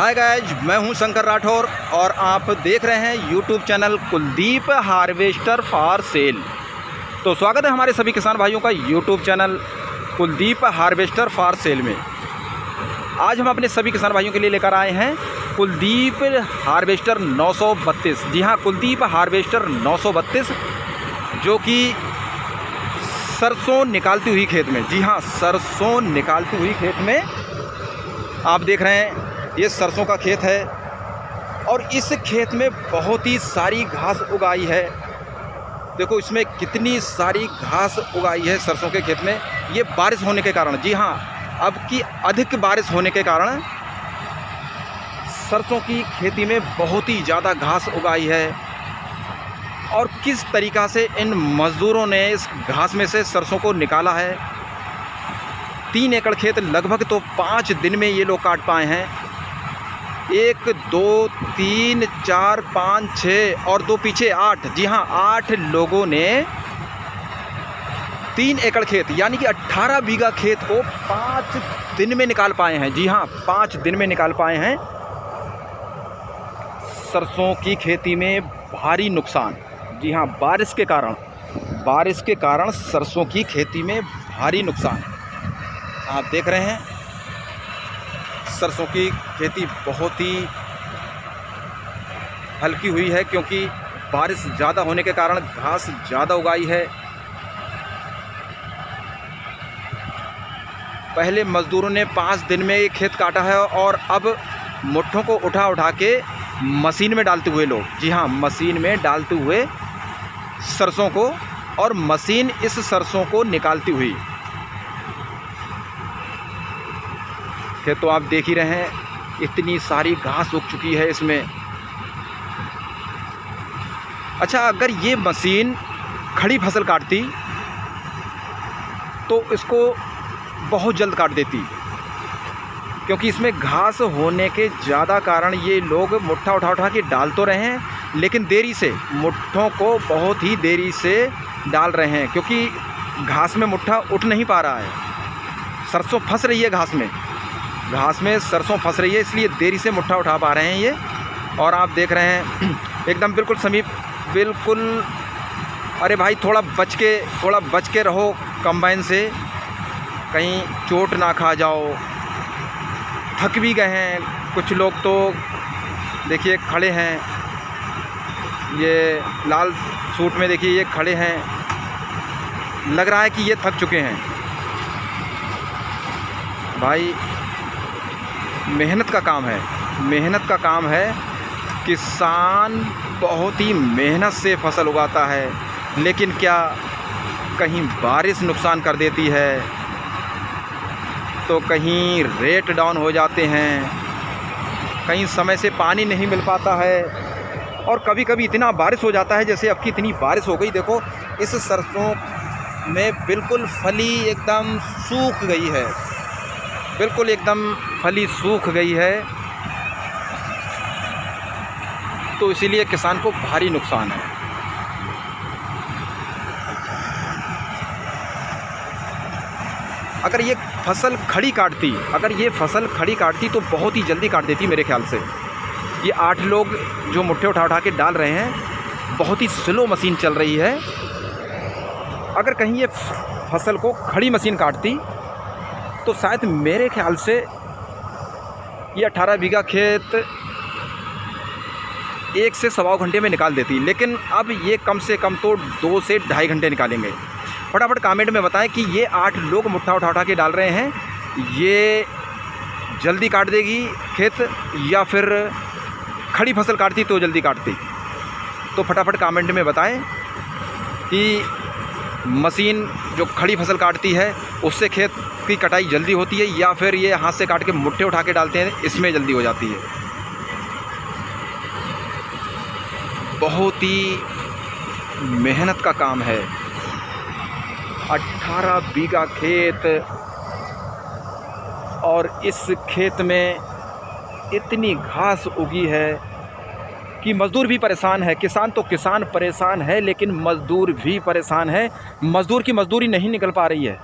Hi guys, मैं हूं शंकर राठौर और आप देख रहे हैं YouTube channel Kuldeep harvester for sale. तो स्वागत है हमारे सभी किसान भाइयों का YouTube channel Kuldeep harvester for sale में। आज हम अपने सभी किसान भाइयों के लिए लेकर आए हैं कुलदीप हार्वेस्टर 932। जी हाँ, कुलदीप हार्वेस्टर 932 जो कि सरसों निकालती हुई खेत में, जी हाँ, सरसों निकालती हुई खेत में आप देख रहे हैं। ये सरसों का खेत है और इस खेत में बहुत ही सारी घास उगाई है। देखो इसमें कितनी सारी घास उगाई है सरसों के खेत में। ये बारिश होने के कारण, जी हाँ, अब की अधिक बारिश होने के कारण सरसों की खेती में बहुत ही ज़्यादा घास उगाई है। और किस तरीक़ा से इन मज़दूरों ने इस घास में से सरसों को निकाला है। 3 एकड़ खेत लगभग तो 5 दिन में ये लोग काट पाए हैं। 1 2 3 4 5 6 और 2 पीछे 8, जी हाँ, 8 लोगों ने 3 एकड़ खेत यानी कि 18 बीघा खेत को 5 दिन में निकाल पाए हैं। जी हाँ, 5 दिन में निकाल पाए हैं। सरसों की खेती में भारी नुकसान, जी हाँ, बारिश के कारण सरसों की खेती में भारी नुकसान। आप देख रहे हैं सरसों की खेती बहुत ही हल्की हुई है क्योंकि बारिश ज़्यादा होने के कारण घास ज़्यादा उगाई है। पहले मज़दूरों ने 5 दिन में ये खेत काटा है और अब मुट्ठों को उठा के मशीन में डालते हुए लोग, जी हाँ, मशीन में डालते हुए सरसों को, और मशीन इस सरसों को निकालती हुई। खेत तो आप देख ही रहे हैं, इतनी सारी घास उग चुकी है इसमें। अच्छा, अगर ये मशीन खड़ी फसल काटती तो इसको बहुत जल्द काट देती, क्योंकि इसमें घास होने के ज़्यादा कारण ये लोग मुट्ठा उठा के डाल तो रहे हैं, लेकिन देरी से, मुट्ठों को बहुत ही देरी से डाल रहे हैं क्योंकि घास में मुट्ठा उठ नहीं पा रहा है। सरसों फंस रही है घास में सरसों फंस रही है, इसलिए देरी से मुट्ठा उठा पा रहे हैं ये। और आप देख रहे हैं एकदम बिल्कुल समीप, बिल्कुल। अरे भाई, थोड़ा बच के रहो कंबाइन से, कहीं चोट ना खा जाओ। थक भी गए हैं कुछ लोग तो, देखिए खड़े हैं, ये लाल सूट में देखिए ये खड़े हैं, लग रहा है कि ये थक चुके हैं। भाई मेहनत का काम है। किसान बहुत ही मेहनत से फसल उगाता है, लेकिन क्या कहीं बारिश नुकसान कर देती है तो कहीं रेट डाउन हो जाते हैं, कहीं समय से पानी नहीं मिल पाता है, और कभी कभी इतना बारिश हो जाता है, जैसे अब की इतनी बारिश हो गई। देखो इस सरसों में बिल्कुल फली एकदम सूख गई है, बिल्कुल एकदम फली सूख गई है। तो इसीलिए किसान को भारी नुकसान है। अगर ये फसल खड़ी काटती तो बहुत ही जल्दी काट देती मेरे ख्याल से। ये 8 लोग जो मुट्ठे उठा के डाल रहे हैं, बहुत ही स्लो मशीन चल रही है। अगर कहीं ये फसल को खड़ी मशीन काटती तो शायद मेरे ख्याल से ये 18 बीघा खेत 1 से सवा घंटे में निकाल देती, लेकिन अब ये कम से कम तो 2 से ढाई घंटे निकालेंगे। फटाफट कमेंट में बताएं कि ये 8 लोग मुट्ठा उठा के डाल रहे हैं, ये जल्दी काट देगी खेत या फिर खड़ी फसल काटती तो जल्दी काटती। तो फटाफट कमेंट में बताएं कि मशीन जो खड़ी फसल काटती है उससे खेत की कटाई जल्दी होती है, या फिर ये हाथ से काट के मुट्ठे उठा के डालते हैं, इसमें जल्दी हो जाती है। बहुत ही मेहनत का काम है। 18 बीघा खेत, और इस खेत में इतनी घास उगी है कि मज़दूर भी परेशान है। किसान परेशान है, लेकिन मज़दूर भी परेशान है। मज़दूर की मज़दूरी नहीं निकल पा रही है।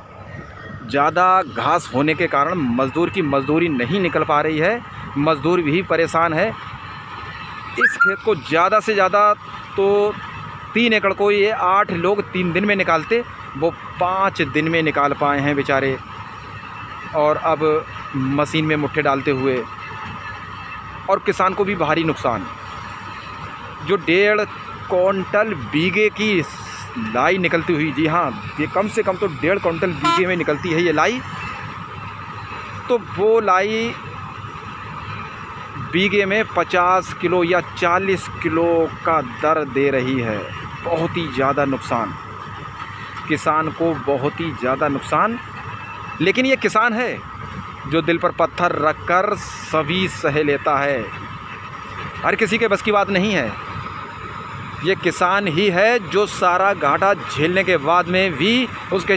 ज़्यादा घास होने के कारण मज़दूर की मज़दूरी नहीं निकल पा रही है। मज़दूर भी परेशान है। इस खेत को ज़्यादा से ज़्यादा तो 3 एकड़ को ये 8 लोग 3 दिन में निकालते, वो 5 दिन में निकाल पाए हैं बेचारे। और अब मशीन में मुट्ठे डालते हुए, और किसान को भी भारी नुकसान। जो 1.5 क्विंटल बीघे की लाई निकलती हुई, जी हाँ, ये कम से कम तो 1.5 क्विंटल बीघे में निकलती है ये लाई, तो वो लाई बीघे में 50 किलो या 40 किलो का दर दे रही है। बहुत ही ज़्यादा नुकसान, किसान को बहुत ही ज़्यादा नुकसान। लेकिन ये किसान है जो दिल पर पत्थर रखकर सभी सह लेता है। हर किसी के बस की बात नहीं है। ये किसान ही है जो सारा घाटा झेलने के बाद में भी उसके